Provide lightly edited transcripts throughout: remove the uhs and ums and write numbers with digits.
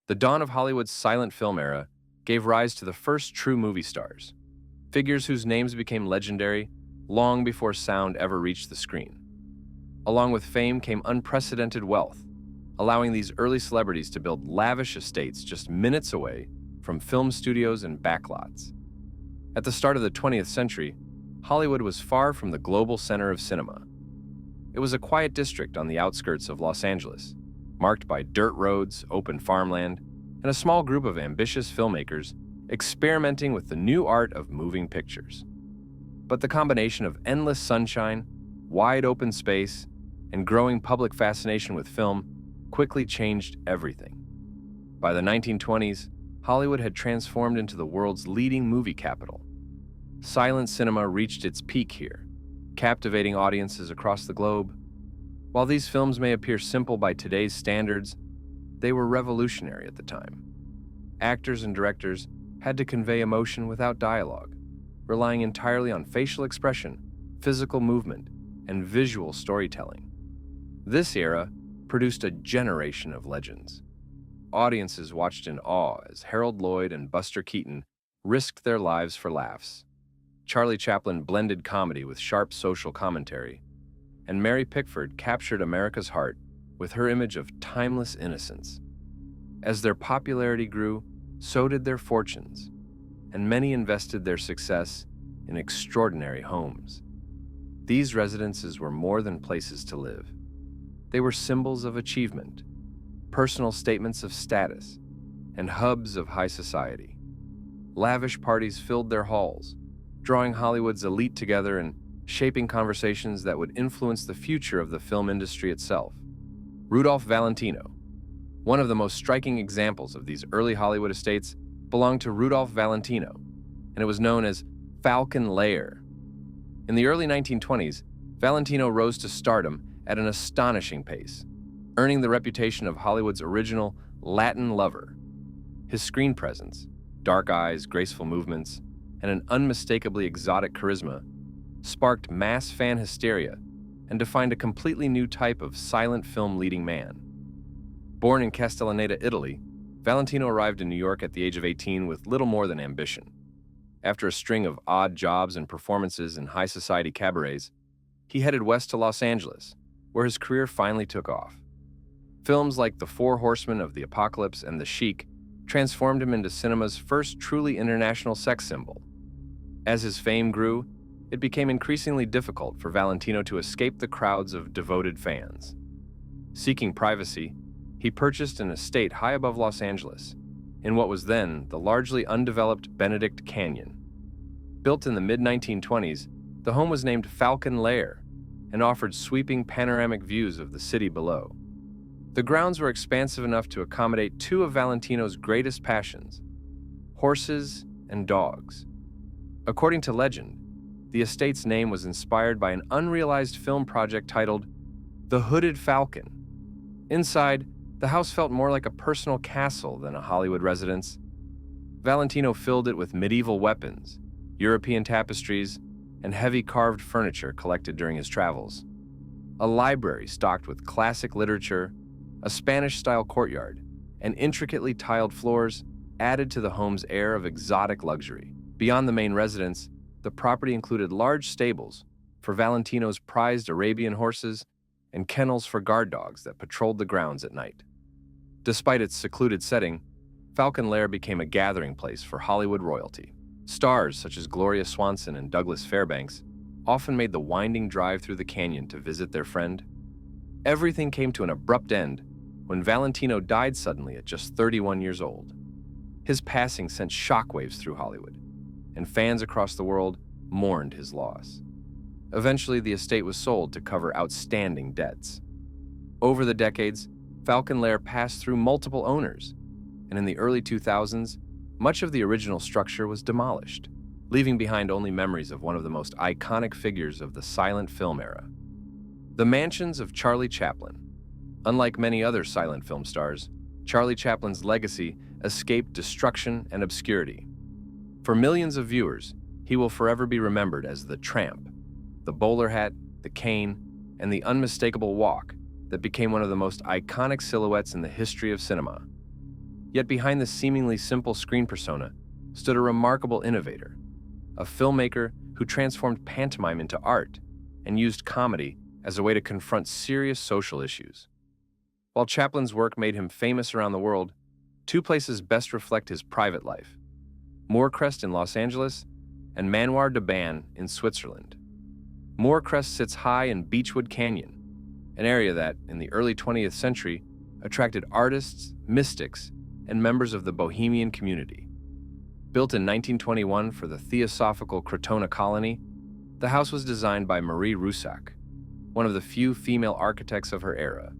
The dawn of Hollywood's silent film era gave rise to the first true movie stars, figures whose names became legendary long before sound ever reached the screen. Along with fame came unprecedented wealth, allowing these early celebrities to build lavish estates just minutes away from film studios and backlots. At the start of the 20th century, Hollywood was far from the global center of cinema. It was a quiet district on the outskirts of Los Angeles, marked by dirt roads, open farmland, and a small group of ambitious filmmakers experimenting with the new art of moving pictures. But the combination of endless sunshine, wide open space, and growing public fascination with film quickly changed everything. By the 1920s, Hollywood had transformed into the world's leading movie capital. Silent cinema reached its peak here, captivating audiences across the globe. While these films may appear simple by today's standards, they were revolutionary at the time. Actors and directors had to convey emotion without dialogue, relying entirely on facial expression, physical movement, and visual storytelling. This era produced a generation of legends. Audiences watched in awe as Harold Lloyd and Buster Keaton risked their lives for laughs. Charlie Chaplin blended comedy with sharp social commentary, and Mary Pickford captured America's heart with her image of timeless innocence. As their popularity grew, so did their fortunes, and many invested their success in extraordinary homes. These residences were more than places to live. They were symbols of achievement, personal statements of status, and hubs of high society. Lavish parties filled their halls, drawing Hollywood's elite together and shaping conversations that would influence the future of the film industry itself. Rudolph Valentino, one of the most striking examples of these early Hollywood estates, belonged to Rudolph Valentino, and it was known as Falcon Lair. In the early 1920s, Valentino rose to stardom at an astonishing pace, earning the reputation of Hollywood's original Latin lover. His screen presence, dark eyes, graceful movements, and an unmistakably exotic charisma sparked mass fan hysteria and defined a completely new type of silent film leading man. Born in Castellaneta, Italy, Valentino arrived in New York at the age of 18 with little more than ambition. After a string of odd jobs and performances in high society cabarets, he headed west to Los Angeles, where his career finally took off. Films like The Four Horsemen of the Apocalypse and The Sheik transformed him into cinema's first truly international sex symbol. As his fame grew, it became increasingly difficult for Valentino to escape the crowds of devoted fans. Seeking privacy, he purchased an estate high above Los Angeles, in what was then the largely undeveloped Benedict Canyon. Built in the mid-1920s, the home was named Falcon Lair and offered sweeping panoramic views of the city below. The grounds were expansive enough to accommodate two of Valentino's greatest passions, horses and dogs. According to legend, the estate's name was inspired by an unrealized film project titled The Hooded Falcon. Inside, the house felt more like a personal castle than a Hollywood residence. Valentino filled it with medieval weapons, European tapestries, and heavy carved furniture collected during his travels. A library stocked with classic literature, a Spanish-style courtyard, and intricately tiled floors added to the home's air of exotic luxury. Beyond the main residence, the property included large stables for Valentino's prized Arabian horses and kennels for guard dogs that patrolled the grounds at night. Despite its secluded setting, Falcon Lair became a gathering place for Hollywood royalty. Stars such as Gloria Swanson and Douglas Fairbanks often made the winding drive through the canyon to visit their friend. Everything came to an abrupt end when Valentino died suddenly at just 31 years old. His passing sent shockwaves through Hollywood, and fans across the world mourned his loss. Eventually, the estate was sold to cover outstanding debts. Over the decades, Falcon Lair passed through multiple owners, and in the early 2000s, much of the original structure was demolished, leaving behind only memories of one of the most iconic figures of the silent film era. The mansions of Charlie Chaplin. Unlike many other silent film stars, Charlie Chaplin's legacy escaped destruction and obscurity. For millions of viewers, he will forever be remembered as the tramp, the bowler hat, the cane, and the unmistakable walk that became one of the most iconic silhouettes in the history of cinema. Yet behind this seemingly simple screen persona stood a remarkable innovator, a filmmaker who transformed pantomime into art and used comedy as a way to confront serious social issues. While Chaplin's work made him famous around the world, two places best reflect his private life: Moorcrest in Los Angeles and Manoir de Ban in Switzerland. Moorcrest sits high in Beechwood Canyon, an area that, in the early 20th century, attracted artists, mystics, and members of the Bohemian community. Built in 1921 for the Theosophical Crotona colony, the house was designed by Marie Roussac, one of the few female architects of her era.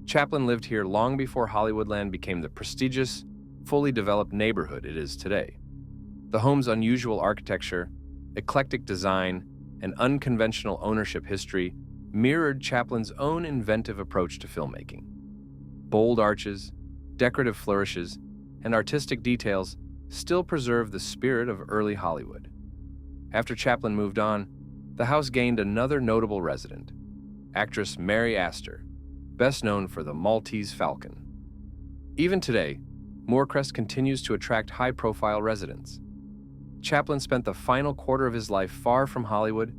Chaplin lived here long before Hollywoodland became the prestigious, fully developed neighborhood it is today. The home's unusual architecture, eclectic design, and unconventional ownership history mirrored Chaplin's own inventive approach to filmmaking. Bold arches, decorative flourishes, and artistic details still preserve the spirit of early Hollywood. After Chaplin moved on, the house gained another notable resident, actress Mary Astor, best known for The Maltese Falcon. Even today, Moorcrest continues to attract high-profile residents. Chaplin spent the final quarter of his life far from Hollywood,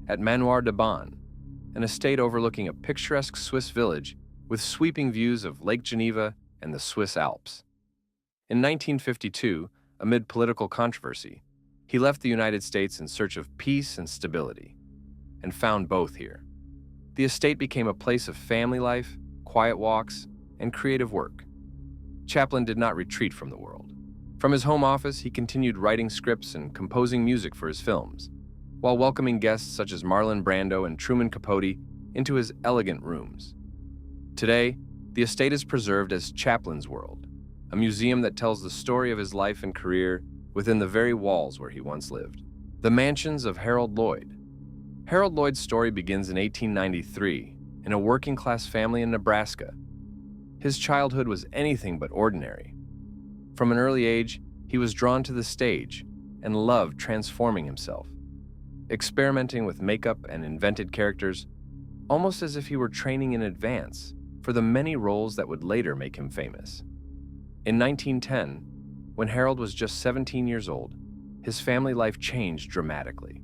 at Manoir de Ban, an estate overlooking a picturesque Swiss village with sweeping views of Lake Geneva and the Swiss Alps. In 1952, amid political controversy, he left the United States in search of peace and stability, and found both here. The estate became a place of family life, quiet walks, and creative work. Chaplin did not retreat from the world. From his home office, he continued writing scripts and composing music for his films, while welcoming guests such as Marlon Brando and Truman Capote into his elegant rooms. Today, the estate is preserved as Chaplin's World, a museum that tells the story of his life and career within the very walls where he once lived. The Mansions of Harold Lloyd. Harold Lloyd's story begins in 1893 in a working-class family in Nebraska. His childhood was anything but ordinary. From an early age, he was drawn to the stage and loved transforming himself, experimenting with makeup and invented characters, almost as if he were training in advance for the many roles that would later make him famous. In 1910, when Harold was just 17 years old, his family life changed dramatically.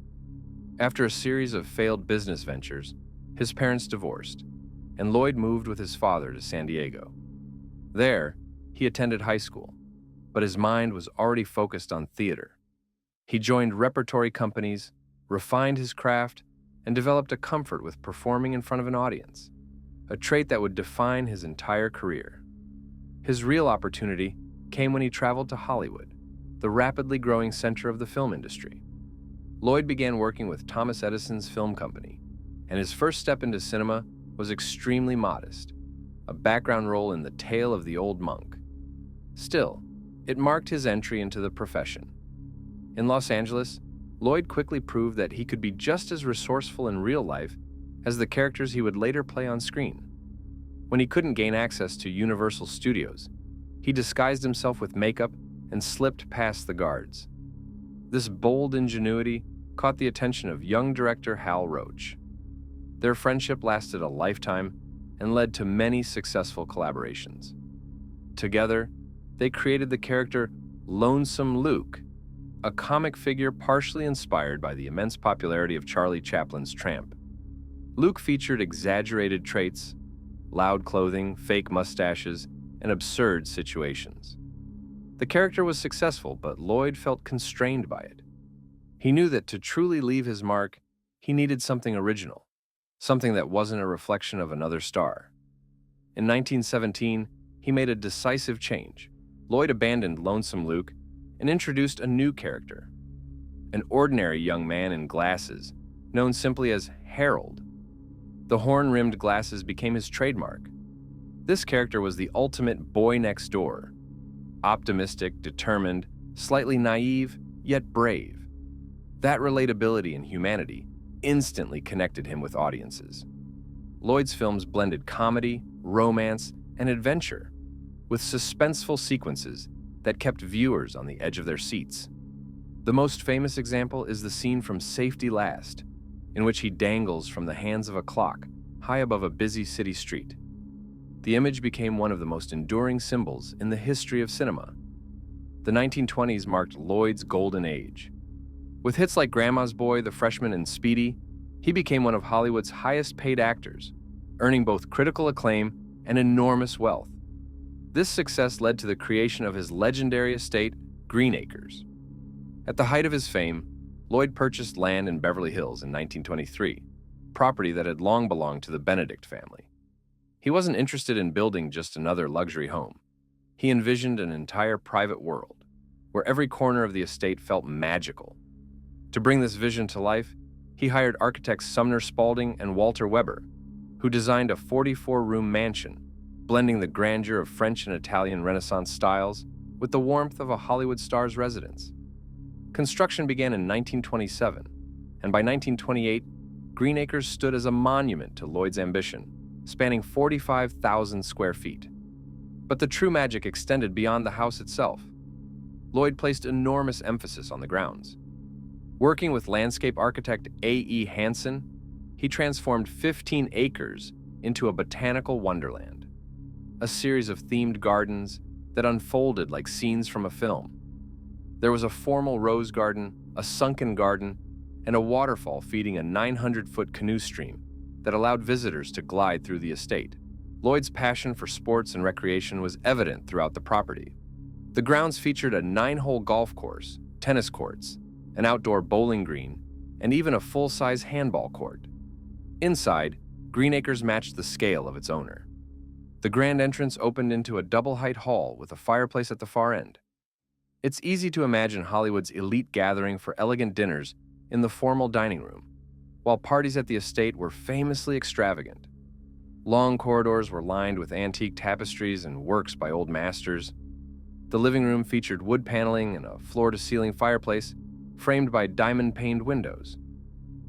After a series of failed business ventures, his parents divorced, and Lloyd moved with his father to San Diego. There, he attended high school, but his mind was already focused on theater. He joined repertory companies, refined his craft, and developed a comfort with performing in front of an audience, a trait that would define his entire career. His real opportunity came when he traveled to Hollywood, the rapidly growing center of the film industry. Lloyd began working with Thomas Edison's film company, and his first step into cinema was extremely modest, a background role in The Tale of the Old Monk. Still, it marked his entry into the profession. In Los Angeles, Lloyd quickly proved that he could be just as resourceful in real life as the characters he would later play on screen. When he couldn't gain access to Universal Studios, he disguised himself with makeup and slipped past the guards. This bold ingenuity caught the attention of young director Hal Roach. Their friendship lasted a lifetime and led to many successful collaborations. Together, they created the character Lonesome Luke, a comic figure partially inspired by the immense popularity of Charlie Chaplin's Tramp. Luke featured exaggerated traits, loud clothing, fake mustaches, and absurd situations. The character was successful, but Lloyd felt constrained by it. He knew that to truly leave his mark, he needed something original, something that wasn't a reflection of another star. In 1917, he made a decisive change. Lloyd abandoned Lonesome Luke and introduced a new character, an ordinary young man in glasses, known simply as Harold. The horn-rimmed glasses became his trademark. This character was the ultimate boy next door, optimistic, determined, slightly naive, yet brave. That relatability and humanity instantly connected him with audiences. Lloyd's films blended comedy, romance, and adventure, with suspenseful sequences that kept viewers on the edge of their seats. The most famous example is the scene from Safety Last, in which he dangles from the hands of a clock high above a busy city street. The image became one of the most enduring symbols in the history of cinema. The 1920s marked Lloyd's golden age. With hits like Grandma's Boy, The Freshman, and Speedy, he became one of Hollywood's highest-paid actors, earning both critical acclaim and enormous wealth. This success led to the creation of his legendary estate, Green Acres. At the height of his fame, Lloyd purchased land in Beverly Hills in 1923, property that had long belonged to the Benedict family. He wasn't interested in building just another luxury home. He envisioned an entire private world, where every corner of the estate felt magical. To bring this vision to life, he hired architects Sumner Spalding and Walter Weber, who designed a 44-room mansion, blending the grandeur of French and Italian Renaissance styles with the warmth of a Hollywood star's residence. Construction began in 1927, and by 1928, Green Acres stood as a monument to Lloyd's ambition, spanning 45,000 square feet. But the true magic extended beyond the house itself. Lloyd placed enormous emphasis on the grounds. Working with landscape architect A.E. Hansen, he transformed 15 acres into a botanical wonderland, a series of themed gardens that unfolded like scenes from a film. There was a formal rose garden, a sunken garden, and a waterfall feeding a 900-foot canoe stream that allowed visitors to glide through the estate. Lloyd's passion for sports and recreation was evident throughout the property. The grounds featured a 9-hole golf course, tennis courts, an outdoor bowling green, and even a full-size handball court. Inside, Green Acres matched the scale of its owner. The grand entrance opened into a double-height hall with a fireplace at the far end. It's easy to imagine Hollywood's elite gathering for elegant dinners in the formal dining room, while parties at the estate were famously extravagant. Long corridors were lined with antique tapestries and works by old masters. The living room featured wood paneling and a floor-to-ceiling fireplace framed by diamond-paned windows.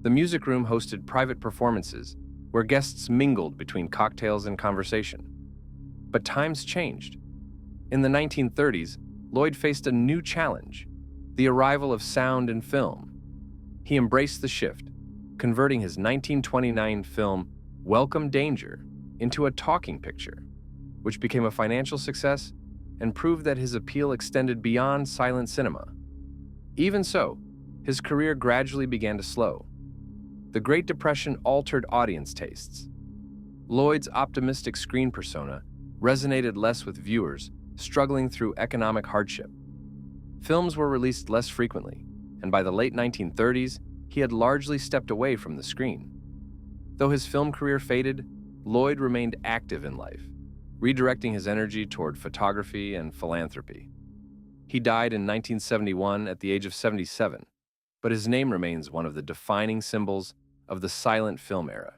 The music room hosted private performances where guests mingled between cocktails and conversation. But times changed. In the 1930s, Lloyd faced a new challenge: the arrival of sound and film. He embraced the shift, converting his 1929 film Welcome Danger into a talking picture, which became a financial success and proved that his appeal extended beyond silent cinema. Even so, his career gradually began to slow. The Great Depression altered audience tastes. Lloyd's optimistic screen persona resonated less with viewers struggling through economic hardship. Films were released less frequently, and by the late 1930s, he had largely stepped away from the screen. Though his film career faded, Lloyd remained active in life, redirecting his energy toward photography and philanthropy. He died in 1971 at the age of 77, but his name remains one of the defining symbols of the silent film era.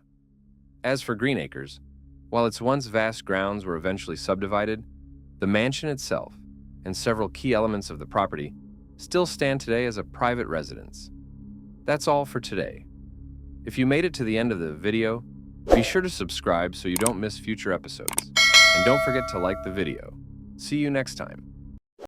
As for Green Acres, while its once vast grounds were eventually subdivided, the mansion itself and several key elements of the property still stand today as a private residence. That's all for today. If you made it to the end of the video, be sure to subscribe so you don't miss future episodes. And don't forget to like the video. See you next time.